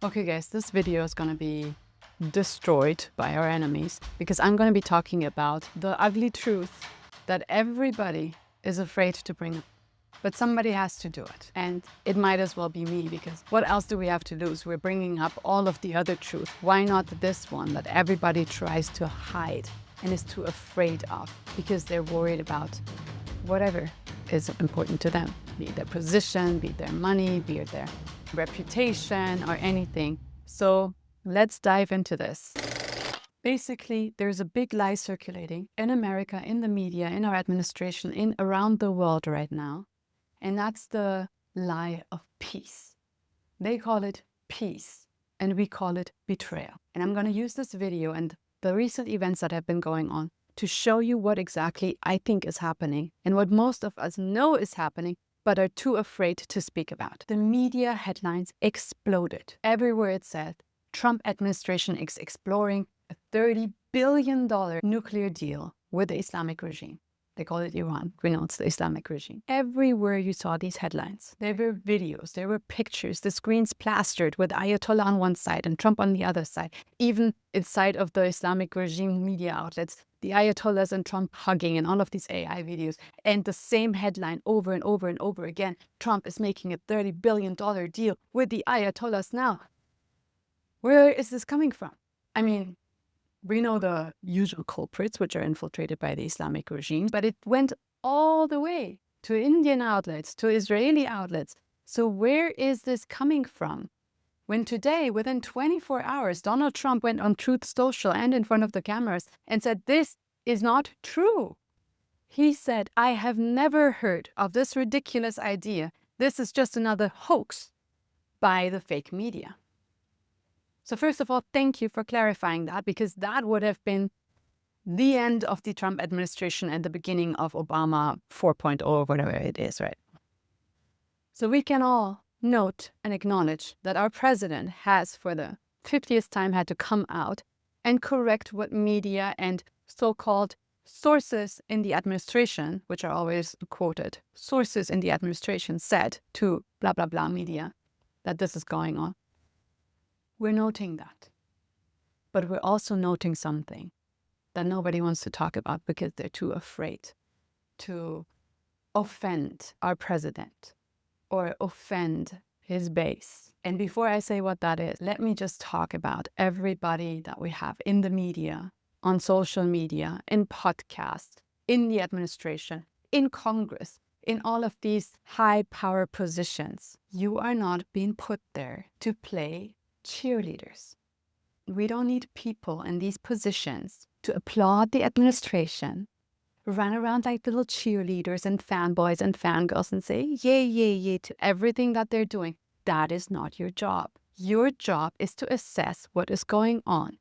Okay guys, this video is gonna be destroyed by our enemies because I'm gonna be talking about the ugly truth that everybody is afraid to bring up. But somebody has to do it. And it might as well be me, because what else do we have to lose? We're bringing up all of the other truth. Why not this one that everybody tries to hide and is too afraid of because they're worried about whatever is important to them, be it their position, be it their money, be it their reputation or anything. So let's dive into this. Basically, there's a big lie circulating in America, in the media, in our administration, in around the world right now. And that's the lie of peace. They call it peace, and we call it betrayal. And I'm going to use this video and the recent events that have been going on to show you what exactly I think is happening and what most of us know is happening, but are too afraid to speak about. The media headlines exploded. Everywhere it said, Trump administration is exploring a $30 billion nuclear deal with the Islamic regime. They call it Iran. We know it's the Islamic regime. Everywhere you saw these headlines, there were videos, there were pictures, the screens plastered with Ayatollah on one side and Trump on the other side. Even inside of the Islamic regime media outlets, the Ayatollahs and Trump hugging and all of these AI videos. And the same headline over and over and over again. Trump is making a $30 billion deal with the Ayatollahs now. Where is this coming from? I mean, we know the usual culprits, which are infiltrated by the Islamic regime, but it went all the way to Indian outlets, to Israeli outlets. So where is this coming from? When today, within 24 hours, Donald Trump went on Truth Social and in front of the cameras and said, this is not true. He said, I have never heard of this ridiculous idea. This is just another hoax by the fake media. So first of all, thank you for clarifying that, because that would have been the end of the Trump administration and the beginning of Obama 4.0 or whatever it is, right? So we can all note and acknowledge that our president has, for the 50th time, had to come out and correct what media and so-called sources in the administration, which are always quoted, sources in the administration said to blah, blah, blah media that this is going on. We're noting that. But we're also noting something that nobody wants to talk about because they're too afraid to offend our president or offend his base. And before I say what that is, let me just talk about everybody that we have in the media, on social media, in podcasts, in the administration, in Congress, in all of these high power positions. You are not being put there to play cheerleaders. We don't need people in these positions to applaud the administration, run around like little cheerleaders and fanboys and fangirls and say, yay, yay, yay to everything that they're doing. That is not your job. Your job is to assess what is going on.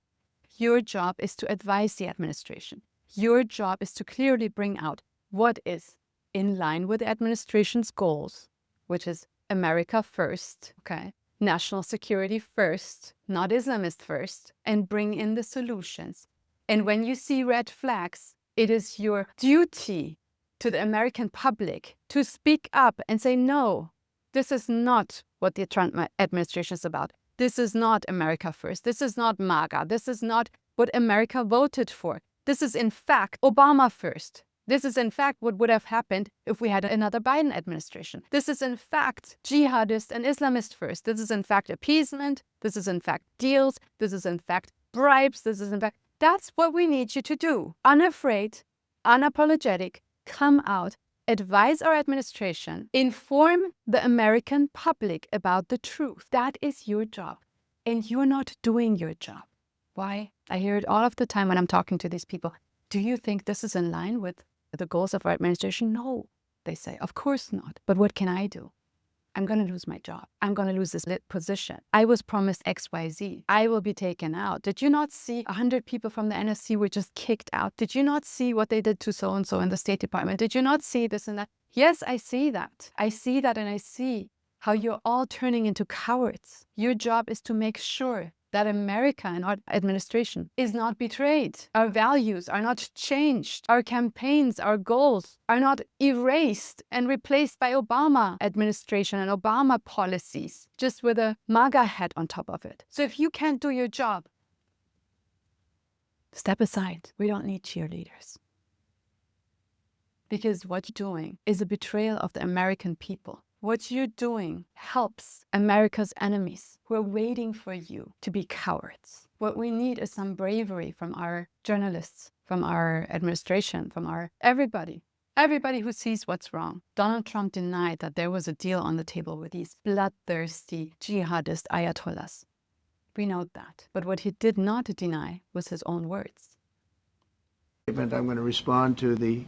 Your job is to advise the administration. Your job is to clearly bring out what is in line with the administration's goals, which is America first, okay? National security first, not Islamist first, and bring in the solutions. And when you see red flags, it is your duty to the American public to speak up and say, no, this is not what the Trump administration is about. This is not America first. This is not MAGA. This is not what America voted for. This is, in fact, Obama first. This is, in fact, what would have happened if we had another Biden administration. This is, in fact, jihadist and Islamist-first. This is, in fact, appeasement. This is, in fact, deals. This is, in fact, bribes. This is, in fact, that's what we need you to do. Unafraid, unapologetic, come out, advise our administration, inform the American public about the truth. That is your job. And you're not doing your job. Why? I hear it all of the time when I'm talking to these people. Do you think this is in line with the goals of our administration? No, they say, of course not. But what can I do? I'm going to lose my job. I'm going to lose this lit position. I was promised XYZ. I will be taken out. Did you not see 100 people from the NSC were just kicked out? Did you not see what they did to so-and-so in the State Department? Did you not see this and that? Yes, I see that. I see that, and I see how you're all turning into cowards. Your job is to make sure that America and our administration is not betrayed. Our values are not changed. Our campaigns, our goals are not erased and replaced by Obama administration and Obama policies, just with a MAGA hat on top of it. So if you can't do your job, step aside. We don't need cheerleaders. Because what you're doing is a betrayal of the American people. What you're doing helps America's enemies who are waiting for you to be cowards. What we need is some bravery from our journalists, from our administration, from our everybody who sees what's wrong. Donald Trump denied that there was a deal on the table with these bloodthirsty jihadist Ayatollahs. We know that. But what he did not deny was his own words. I'm going to respond to the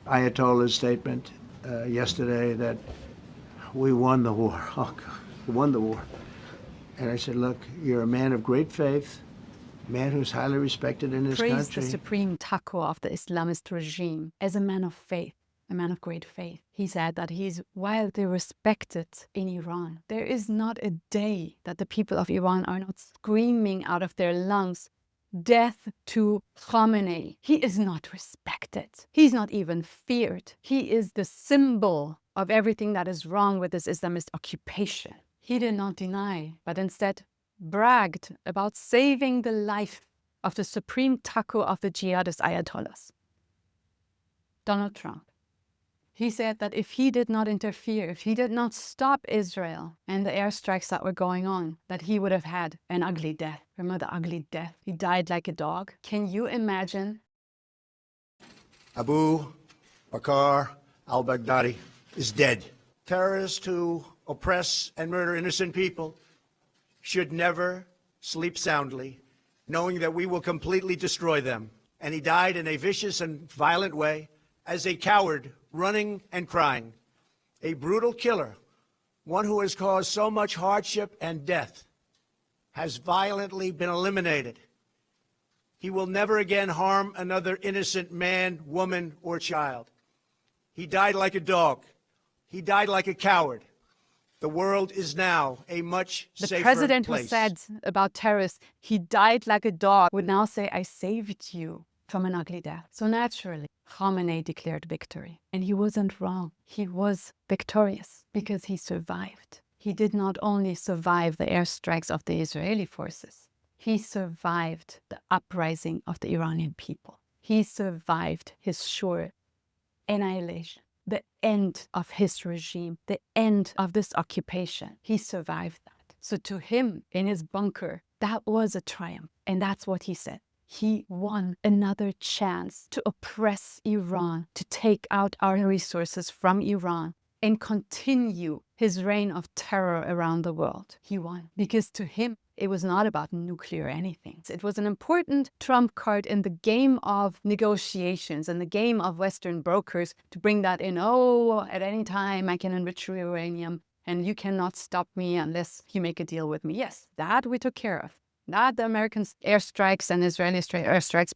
Ayatollah's statement yesterday that we won the war. Oh, God, we won the war. And I said, look, you're a man of great faith, a man who's highly respected in this country. Praised the supreme taco of the Islamist regime as a man of faith, a man of great faith. He said that he's widely respected in Iran. There is not a day that the people of Iran are not screaming out of their lungs, death to Khamenei. He is not respected. He's not even feared. He is the symbol of everything that is wrong with this Islamist occupation. He did not deny, but instead bragged about saving the life of the supreme taco of the jihadist Ayatollahs. Donald Trump. He said that if he did not interfere, if he did not stop Israel and the airstrikes that were going on, that he would have had an ugly death. Remember the ugly death? He died like a dog. Can you imagine? Abu Bakr al-Baghdadi is dead. Terrorists who oppress and murder innocent people should never sleep soundly, knowing that we will completely destroy them. And he died in a vicious and violent way as a coward, running and crying. A brutal killer, one who has caused so much hardship and death, has violently been eliminated. He will never again harm another innocent man, woman, or child. He died like a dog. He died like a coward. The world is now a much safer place. The president who said about terrorists, he died like a dog, would now say, I saved you from an ugly death. So naturally, Khamenei declared victory. And he wasn't wrong. He was victorious because he survived. He did not only survive the airstrikes of the Israeli forces, he survived the uprising of the Iranian people. He survived his sure annihilation, the end of his regime, the end of this occupation. He survived that. So to him, in his bunker, that was a triumph. And that's what he said. He won another chance to oppress Iran, to take out our resources from Iran and continue his reign of terror around the world. He won. Because to him, it was not about nuclear anything. It was an important trump card in the game of negotiations and the game of Western brokers to bring that in. Oh, at any time I can enrich uranium and you cannot stop me unless you make a deal with me. Yes, that we took care of. That the American airstrikes and Israeli airstrikes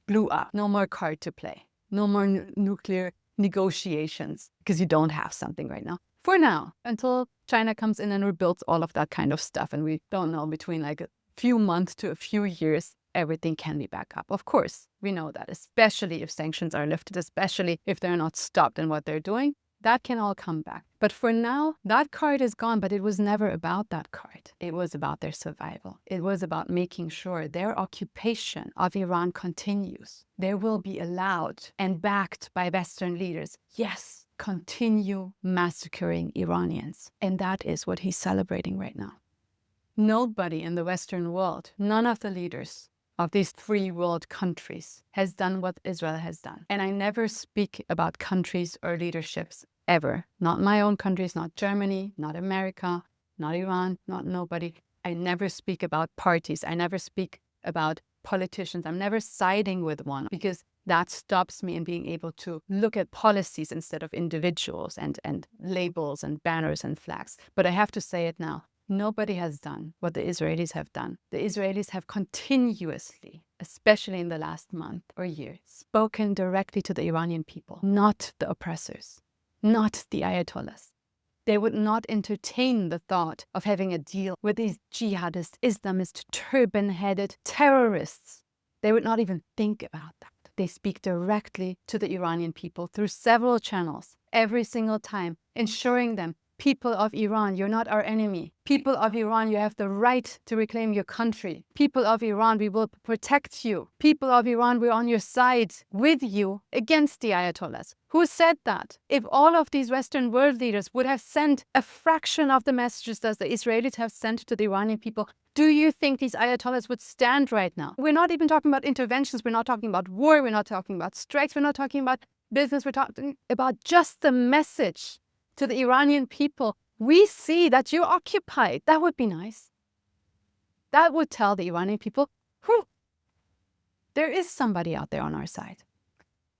blew up. No more card to play. No more nuclear negotiations because you don't have something right now. For now, until China comes in and rebuilds all of that kind of stuff. And we don't know, between like a few months to a few years, everything can be back up. Of course, we know that, especially if sanctions are lifted, especially if they're not stopped in what they're doing, that can all come back. But for now, that card is gone, but it was never about that card. It was about their survival. It was about making sure their occupation of Iran continues. They will be allowed and backed by Western leaders. Yes, continue massacring Iranians. And that is what he's celebrating right now. Nobody in the Western world, none of the leaders of these free world countries has done what Israel has done. And I never speak about countries or leaderships ever. Not my own countries, not Germany, not America, not Iran, not nobody. I never speak about parties. I never speak about politicians. I'm never siding with one because that stops me in being able to look at policies instead of individuals and labels and banners and flags. But I have to say it now. Nobody has done what the Israelis have done. The Israelis have continuously, especially in the last month or year, spoken directly to the Iranian people, not the oppressors, not the Ayatollahs. They would not entertain the thought of having a deal with these jihadist, Islamist, turban-headed terrorists. They would not even think about that. They speak directly to the Iranian people through several channels, every single time, ensuring them, people of Iran, you're not our enemy. People of Iran, you have the right to reclaim your country. People of Iran, we will protect you. People of Iran, we're on your side with you against the Ayatollahs. Who said that? If all of these Western world leaders would have sent a fraction of the messages that the Israelis have sent to the Iranian people, do you think these Ayatollahs would stand right now? We're not even talking about interventions. We're not talking about war. We're not talking about strikes. We're not talking about business. We're talking about just the message to the Iranian people. We see that you're occupied. That would be nice. That would tell the Iranian people, there is somebody out there on our side.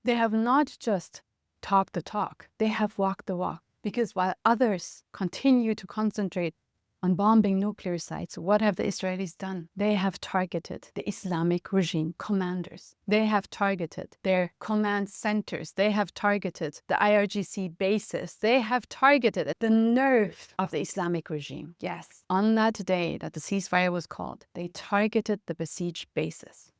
They have not just talked the talk. They have walked the walk. Because while others continue to concentrate on bombing nuclear sites, what have the Israelis done? They have targeted the Islamic regime commanders. They have targeted their command centers. They have targeted the IRGC bases. They have targeted the nerve of the Islamic regime. Yes, on that day that the ceasefire was called, they targeted the Basij bases.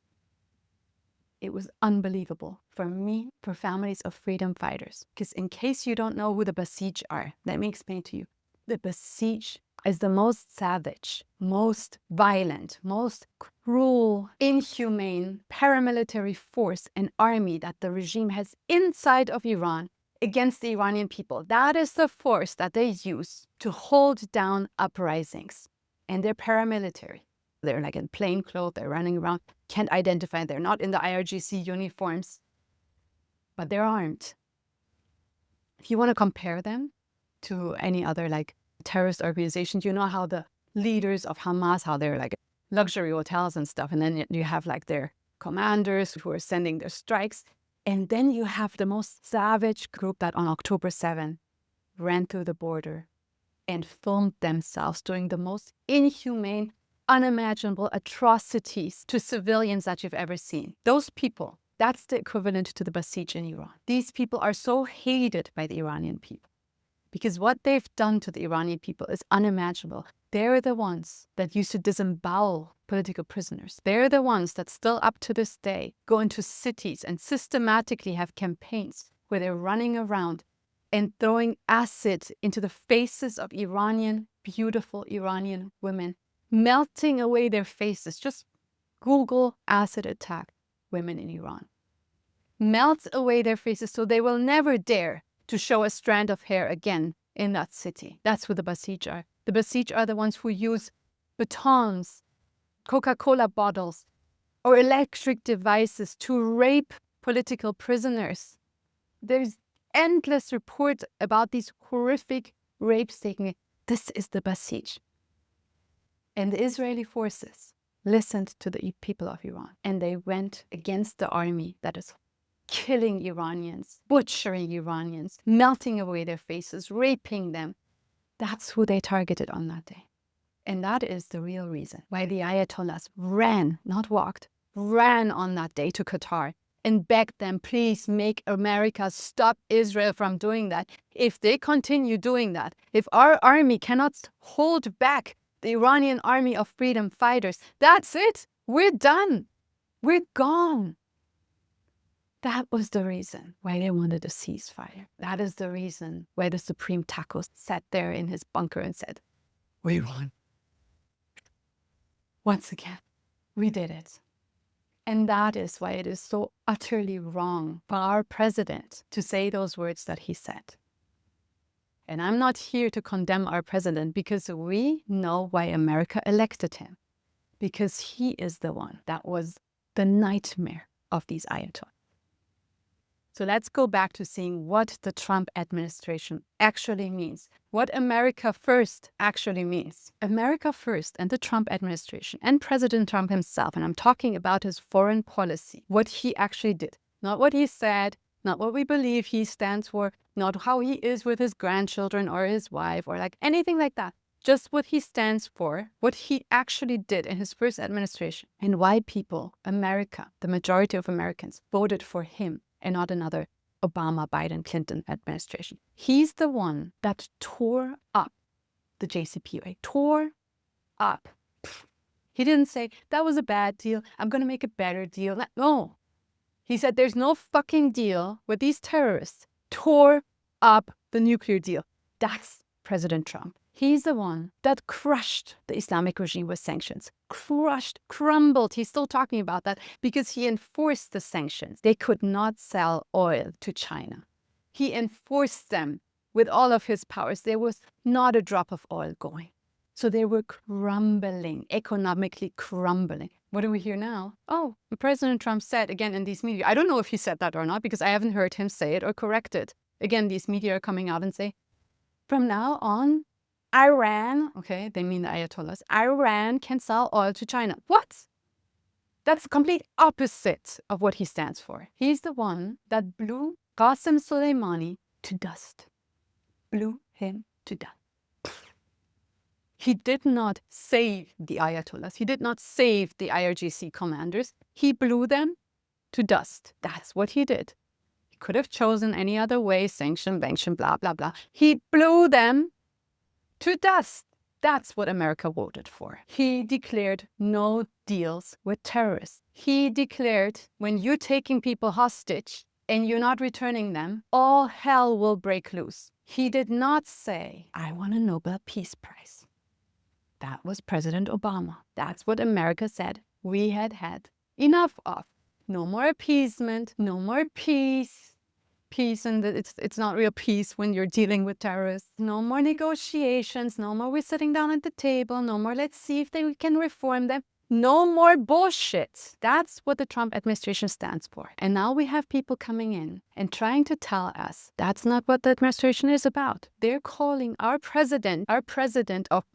It was unbelievable for me, for families of freedom fighters. Because in case you don't know who the Basij are, let me explain to you. The Basij is the most savage, most violent, most cruel, inhumane paramilitary force and army that the regime has inside of Iran against the Iranian people. That is the force that they use to hold down uprisings. And they're paramilitary. They're like in plain clothes, they're running around, can't identify, they're not in the IRGC uniforms, but they're armed. If you want to compare them to any other like terrorist organizations, you know how the leaders of Hamas, how they're like luxury hotels and stuff, and then you have like their commanders who are sending their strikes, and then you have the most savage group that on October 7 ran through the border and filmed themselves doing the most inhumane, unimaginable atrocities to civilians that you've ever seen. Those people, that's the equivalent to the Basij in Iran. These people are so hated by the Iranian people because what they've done to the Iranian people is unimaginable. They're the ones that used to disembowel political prisoners. They're the ones that still up to this day go into cities and systematically have campaigns where they're running around and throwing acid into the faces of beautiful Iranian women, melting away their faces. Just Google acid attack women in Iran. Melt away their faces so they will never dare to show a strand of hair again in that city. That's who the Basij are. The Basij are the ones who use batons, Coca-Cola bottles, or electric devices to rape political prisoners. There's endless reports about these horrific rapes taking place. This is the Basij. And the Israeli forces listened to the people of Iran, and they went against the army that is killing Iranians, butchering Iranians, melting away their faces, raping them. That's who they targeted on that day. And that is the real reason why the Ayatollahs ran, not walked, ran on that day to Qatar and begged them, please make America stop Israel from doing that. If they continue doing that, if our army cannot hold back the Iranian army of freedom fighters, that's it. We're done. We're gone. That was the reason why they wanted a ceasefire. That is the reason why the Supreme Taco sat there in his bunker and said, we won. Once again, we did it. And that is why it is so utterly wrong for our president to say those words that he said. And I'm not here to condemn our president because we know why America elected him. Because he is the one that was the nightmare of these Ayatollahs. So let's go back to seeing what the Trump administration actually means. What America first actually means. America first and the Trump administration and President Trump himself, and I'm talking about his foreign policy, what he actually did. Not what he said, not what we believe he stands for, not how he is with his grandchildren or his wife or like anything like that. Just what he stands for, what he actually did in his first administration, and why people, America, the majority of Americans, voted for him and not another Obama, Biden, Clinton administration. He's the one that tore up the JCPOA, tore up. He didn't say, that was a bad deal, I'm going to make a better deal. No. He said, there's no fucking deal with these terrorists. Tore up the nuclear deal. That's President Trump. He's the one that crushed the Islamic regime with sanctions. Crushed, crumbled. He's still talking about that because he enforced the sanctions. They could not sell oil to China. He enforced them with all of his powers. There was not a drop of oil going. So they were crumbling, economically crumbling. What do we hear now? Oh, President Trump said again in these media. I don't know if he said that or not because I haven't heard him say it or correct it. Again, these media are coming out and say, from now on, Iran, okay, they mean the Ayatollahs, Iran can sell oil to China. What? That's the complete opposite of what he stands for. He's the one that blew Qasem Soleimani to dust. Blew him to dust. He did not save the Ayatollahs. He did not save the IRGC commanders. He blew them to dust. That's what he did. He could have chosen any other way, sanction, blah, blah, blah. He blew them to dust. That's what America voted for. He declared no deals with terrorists. He declared when you're taking people hostage and you're not returning them, all hell will break loose. He did not say, I want a Nobel Peace Prize. That was President Obama. That's what America said we had had enough of. No more appeasement, no more peace. Peace, and it's not real peace when you're dealing with terrorists. No more negotiations, no more we're sitting down at the table, no more let's see if we can reform them. No more bullshit. That's what the Trump administration stands for. And now we have people coming in and trying to tell us that's not what the administration is about. They're calling our president of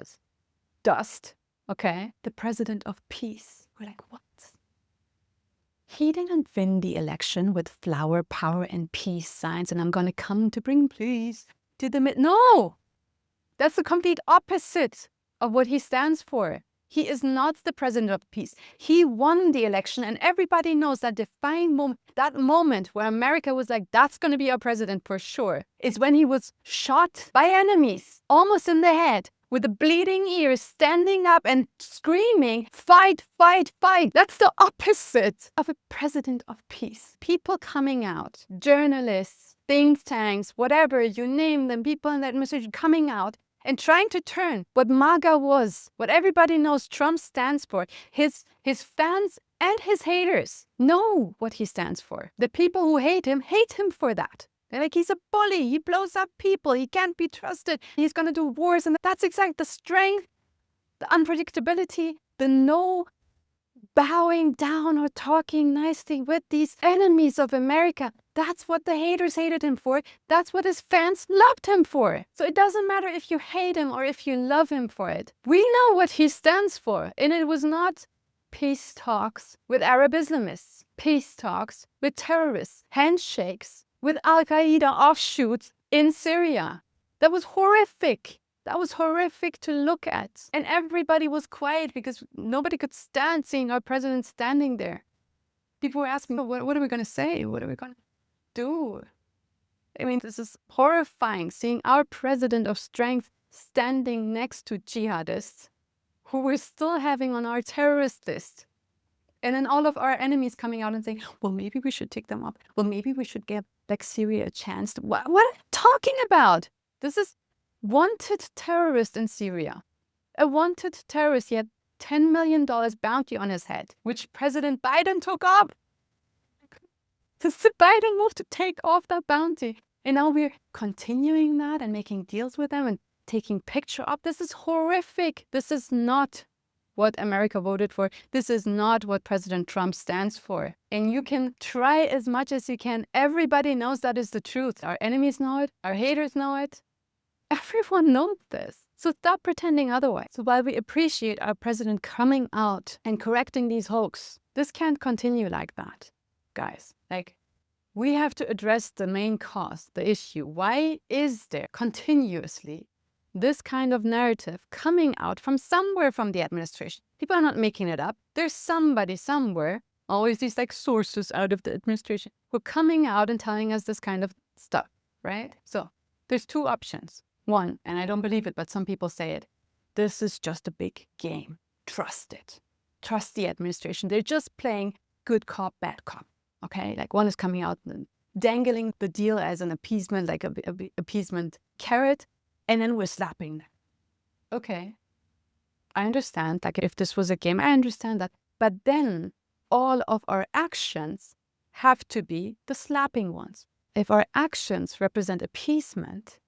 dust, okay, the president of peace. We're like, what? He didn't win the election with flower, power, and peace signs, and I'm going to come to bring peace to the No! That's the complete opposite of what he stands for. He is not the president of peace. He won the election, and everybody knows that defining moment, that moment where America was like, that's going to be our president for sure, is when he was shot by enemies, almost in the head, with a bleeding ear, standing up and screaming, fight, fight, fight. That's the opposite of a president of peace. People coming out, journalists, think tanks, whatever, you name them, people in the administration coming out and trying to turn what MAGA was, what everybody knows Trump stands for. His fans and his haters know what he stands for. The people who hate him for that. They're like, he's a bully, he blows up people, he can't be trusted, he's going to do wars. And that's exactly the strength, the unpredictability, the no bowing down or talking nicely with these enemies of America. That's what the haters hated him for. That's what his fans loved him for. So it doesn't matter if you hate him or if you love him for it. We know what he stands for. And it was not peace talks with Arab Islamists, peace talks with terrorists, handshakes with Al-Qaeda offshoots in Syria. That was horrific. That was horrific to look at. And everybody was quiet because nobody could stand seeing our president standing there. People were asking, what are we going to say? What are we going to do? I mean, this is horrifying, seeing our president of strength standing next to jihadists who we're still having on our terrorist list. And then all of our enemies coming out and saying, well, maybe we should take them up. Well, maybe we should give like Syria a chance. What are you talking about? This is wanted terrorist in Syria. A wanted terrorist, he had $10 million bounty on his head, which President Biden took up. Biden moved to take off that bounty. And now we're continuing that and making deals with them and taking picture up. This is horrific. This is not what America voted for. This is not what President Trump stands for. And you can try as much as you can. Everybody knows that is the truth. Our enemies know it. Our haters know it. Everyone knows this. So stop pretending otherwise. So while we appreciate our president coming out and correcting these hoax, this can't continue like that, guys. Like, we have to address the main cause, the issue. Why is there continuously this kind of narrative coming out from somewhere from the administration? People are not making it up. There's somebody somewhere always these like sources out of the administration who are coming out and telling us this kind of stuff, right? So there's two options. One, and I don't believe it, but some people say it, this is just a big game. Trust it. Trust the administration. They're just playing good cop, bad cop. Okay, like one is coming out and dangling the deal as an appeasement, like a appeasement carrot, and then we're slapping them. Okay, I understand. Like if this was a game, I understand that. But then all of our actions have to be the slapping ones. If our actions represent appeasement,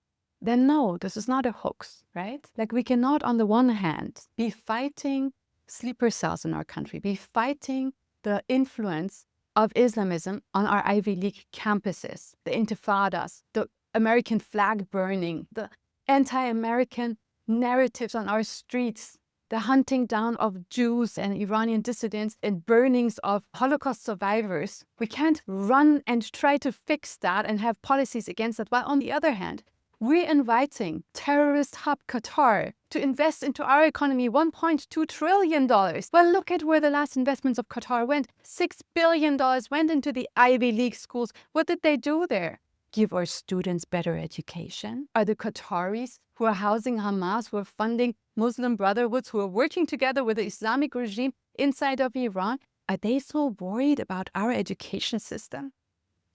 then no, this is not a hoax, right? Like we cannot, on the one hand, be fighting sleeper cells in our country, be fighting the influence of Islamism on our Ivy League campuses, the intifadas, the American flag burning, the anti-American narratives on our streets, the hunting down of Jews and Iranian dissidents and burnings of Holocaust survivors. We can't run and try to fix that and have policies against that. While on the other hand, we're inviting terrorist hub Qatar to invest into our economy $1.2 trillion. Well, look at where the last investments of Qatar went. $6 billion went into the Ivy League schools. What did they do there? Give our students better education? Are the Qataris who are housing Hamas, who are funding Muslim Brotherhoods, who are working together with the Islamic regime inside of Iran, are they so worried about our education system?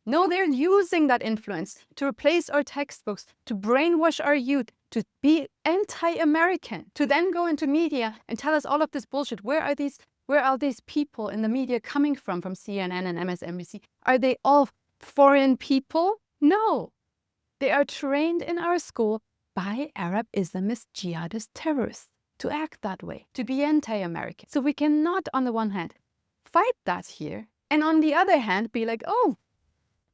No, they're using that influence to replace our textbooks, to brainwash our youth, to be anti-American, to then go into media and tell us all of this bullshit. Where are these people in the media coming from CNN and MSNBC? Are they all foreign people? No. They are trained in our school by Arab Islamist jihadist terrorists to act that way, to be anti-American. So we cannot, on the one hand, fight that here, and on the other hand, be like, oh,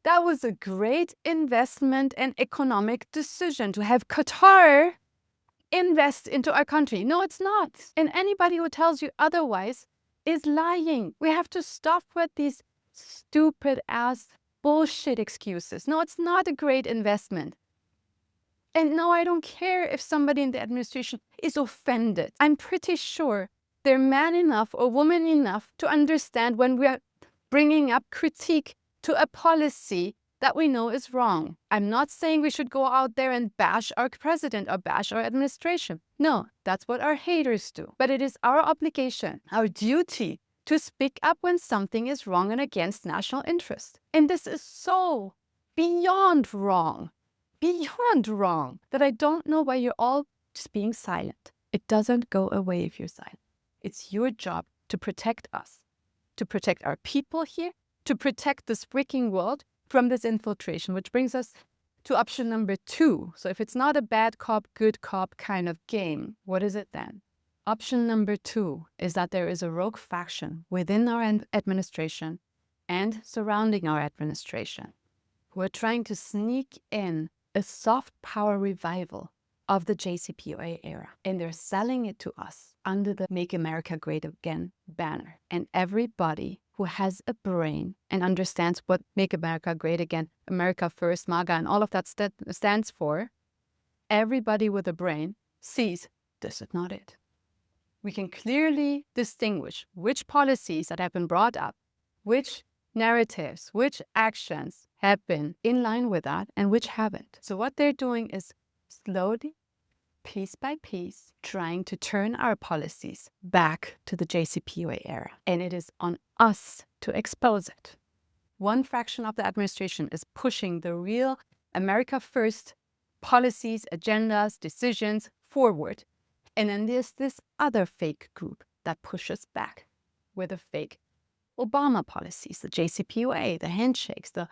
that was a great investment and economic decision to have Qatar invest into our country. No, it's not. And anybody who tells you otherwise is lying. We have to stop with these stupid ass bullshit excuses. No, it's not a great investment. And no, I don't care if somebody in the administration is offended. I'm pretty sure they're man enough or woman enough to understand when we are bringing up critique to a policy that we know is wrong. I'm not saying we should go out there and bash our president or bash our administration. No, that's what our haters do. But it is our obligation, our duty, to speak up when something is wrong and against national interest. And this is so beyond wrong, that I don't know why you're all just being silent. It doesn't go away if you're silent. It's your job to protect us, to protect our people here, to protect this freaking world from this infiltration, which brings us to option number 2. So if it's not a bad cop, good cop kind of game, what is it then? Option number 2 is that there is a rogue faction within our administration and surrounding our administration who are trying to sneak in a soft power revival of the JCPOA era. And they're selling it to us under the Make America Great Again banner. And everybody who has a brain and understands what Make America Great Again, America First, MAGA, and all of that stands for, everybody with a brain sees this is not it. We can clearly distinguish which policies that have been brought up, which narratives, which actions have been in line with that and which haven't. So what they're doing is slowly, piece by piece, trying to turn our policies back to the JCPOA era. And it is on us to expose it. One fraction of the administration is pushing the real America First policies, agendas, decisions forward. And then there's this other fake group that pushes back with the fake Obama policies, the JCPOA, the handshakes, the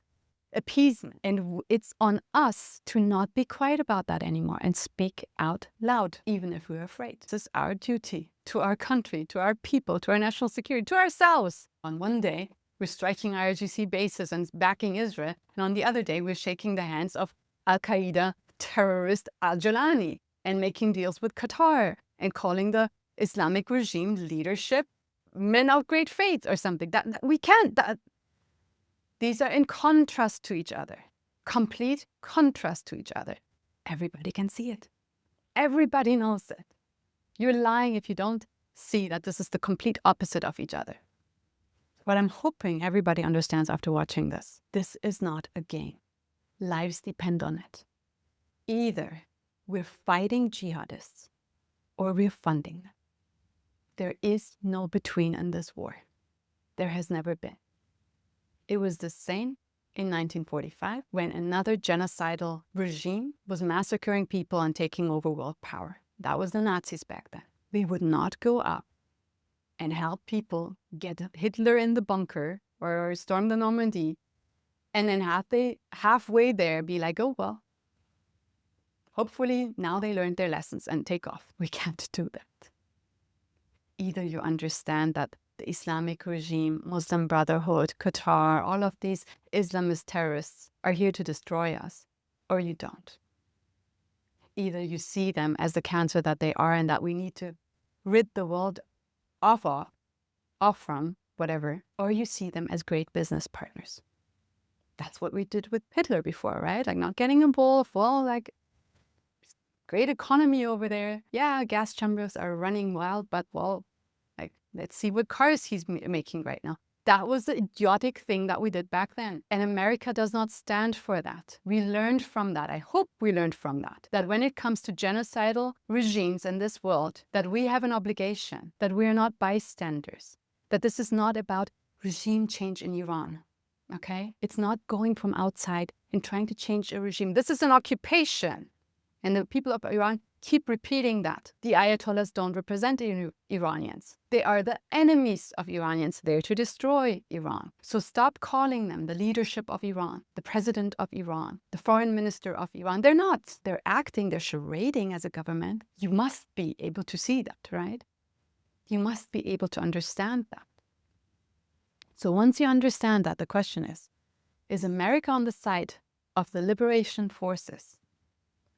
appeasement. And it's on us to not be quiet about that anymore and speak out loud, even if we're afraid. This is our duty to our country, to our people, to our national security, to ourselves. On one day, we're striking IRGC bases and backing Israel. And on the other day, we're shaking the hands of Al-Qaeda terrorist al-Jilani and making deals with Qatar and calling the Islamic regime leadership men of great faith or something. That we can't. These are in contrast to each other, complete contrast to each other. Everybody can see it. Everybody knows it. You're lying if you don't see that this is the complete opposite of each other. What I'm hoping everybody understands after watching this is not a game. Lives depend on it. Either we're fighting jihadists or we're funding them. There is no between in this war. There has never been. It was the same in 1945 when another genocidal regime was massacring people and taking over world power. That was the Nazis back then. We would not go up and help people get Hitler in the bunker or storm the Normandy and then halfway there be like, oh, well, hopefully now they learned their lessons and take off. We can't do that. Either you understand that the Islamic regime, Muslim Brotherhood, Qatar, all of these Islamist terrorists are here to destroy us, or you don't. Either you see them as the cancer that they are and that we need to rid the world off from, whatever, or you see them as great business partners. That's what we did with Hitler before, right? Like not getting involved, well, like great economy over there. Yeah, gas chambers are running wild, but well, like let's see what cars he's making right now. That was the idiotic thing that we did back then. And America does not stand for that. We learned from that. I hope we learned from that. That when it comes to genocidal regimes in this world, that we have an obligation, that we are not bystanders, that this is not about regime change in Iran. Okay? It's not going from outside and trying to change a regime. This is an occupation. And the people of Iran keep repeating that. The Ayatollahs don't represent Iranians. They are the enemies of Iranians there to destroy Iran. So stop calling them the leadership of Iran, the president of Iran, the foreign minister of Iran. They're not. They're acting, they're charading as a government. You must be able to see that, right? You must be able to understand that. So once you understand that, the question is America on the side of the liberation forces,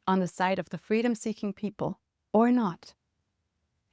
on the side of the freedom-seeking people, or not?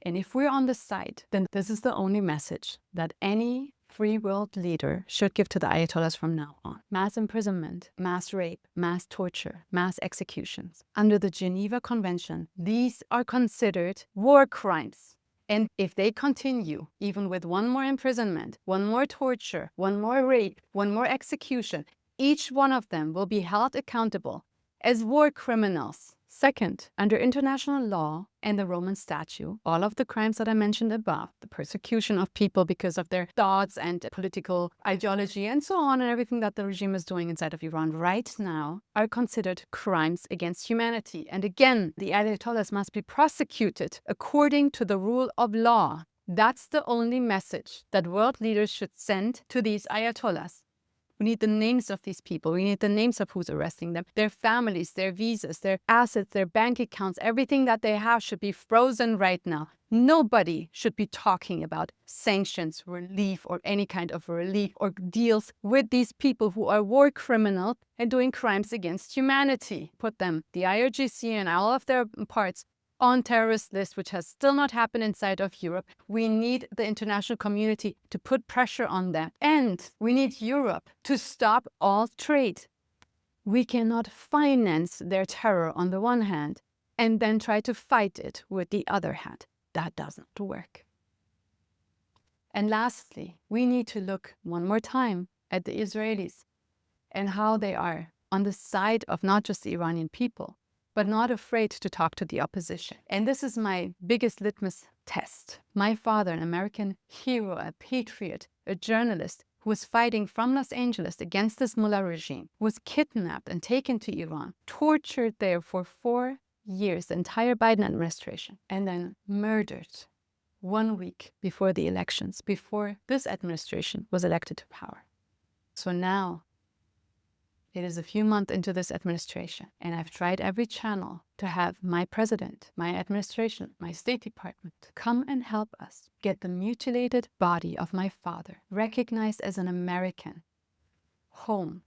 And if we're on the side, then this is the only message that any free world leader should give to the Ayatollahs from now on. Mass imprisonment, mass rape, mass torture, mass executions. Under the Geneva Convention, these are considered war crimes. And if they continue, even with one more imprisonment, one more torture, one more rape, one more execution, each one of them will be held accountable as war criminals. Second, under international law and the Roman statute, all of the crimes that I mentioned above, the persecution of people because of their thoughts and political ideology and so on, and everything that the regime is doing inside of Iran right now, are considered crimes against humanity. And again, the Ayatollahs must be prosecuted according to the rule of law. That's the only message that world leaders should send to these Ayatollahs. We need the names of these people. We need the names of who's arresting them, their families, their visas, their assets, their bank accounts. Everything that they have should be frozen right now. Nobody should be talking about sanctions, relief, or any kind of relief or deals with these people who are war criminals and doing crimes against humanity. Put them, the IRGC and all of their parts, on terrorist list, which has still not happened inside of Europe. We need the international community to put pressure on them. And we need Europe to stop all trade. We cannot finance their terror on the one hand and then try to fight it with the other hand. That doesn't work. And lastly, we need to look one more time at the Israelis and how they are on the side of not just the Iranian people, but not afraid to talk to the opposition. And this is my biggest litmus test. My father, an American hero, a patriot, a journalist who was fighting from Los Angeles against this mullah regime, was kidnapped and taken to Iran, tortured there for 4 years, the entire Biden administration, and then murdered 1 week before the elections, before this administration was elected to power. So now, it is a few months into this administration, and I've tried every channel to have my president, my administration, my State Department come and help us get the mutilated body of my father recognized as an American, home,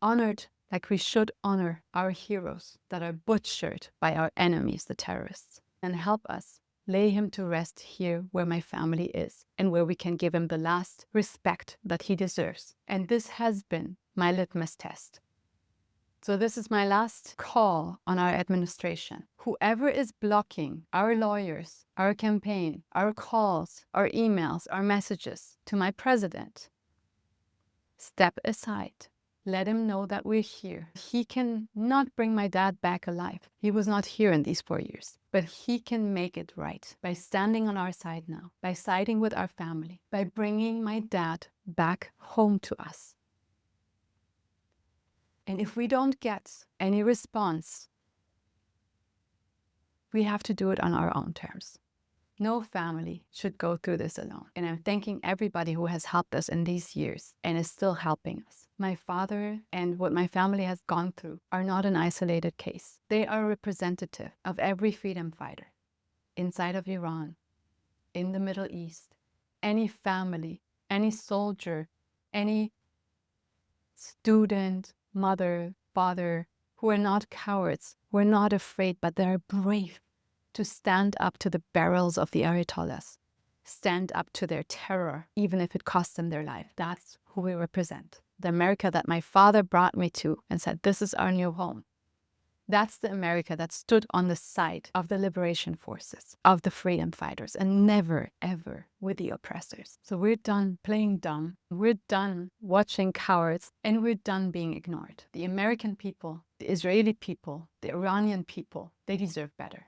honored like we should honor our heroes that are butchered by our enemies, the terrorists, and help us lay him to rest here where my family is and where we can give him the last respect that he deserves. And this has been my litmus test. So this is my last call on our administration. Whoever is blocking our lawyers, our campaign, our calls, our emails, our messages to my president, step aside. Let him know that we're here. He can not bring my dad back alive. He was not here in these 4 years. But he can make it right by standing on our side now, by siding with our family, by bringing my dad back home to us. And if we don't get any response, we have to do it on our own terms. No family should go through this alone. And I'm thanking everybody who has helped us in these years and is still helping us. My father and what my family has gone through are not an isolated case. They are representative of every freedom fighter inside of Iran, in the Middle East, any family, any soldier, any student, mother, father, who are not cowards, who are not afraid, but they are brave to stand up to the barrels of the Ayatollahs, stand up to their terror, even if it costs them their life. That's who we represent. The America that my father brought me to and said, this is our new home. That's the America that stood on the side of the liberation forces, of the freedom fighters, and never, ever with the oppressors. So we're done playing dumb. We're done watching cowards, and we're done being ignored. The American people, the Israeli people, the Iranian people, they deserve better.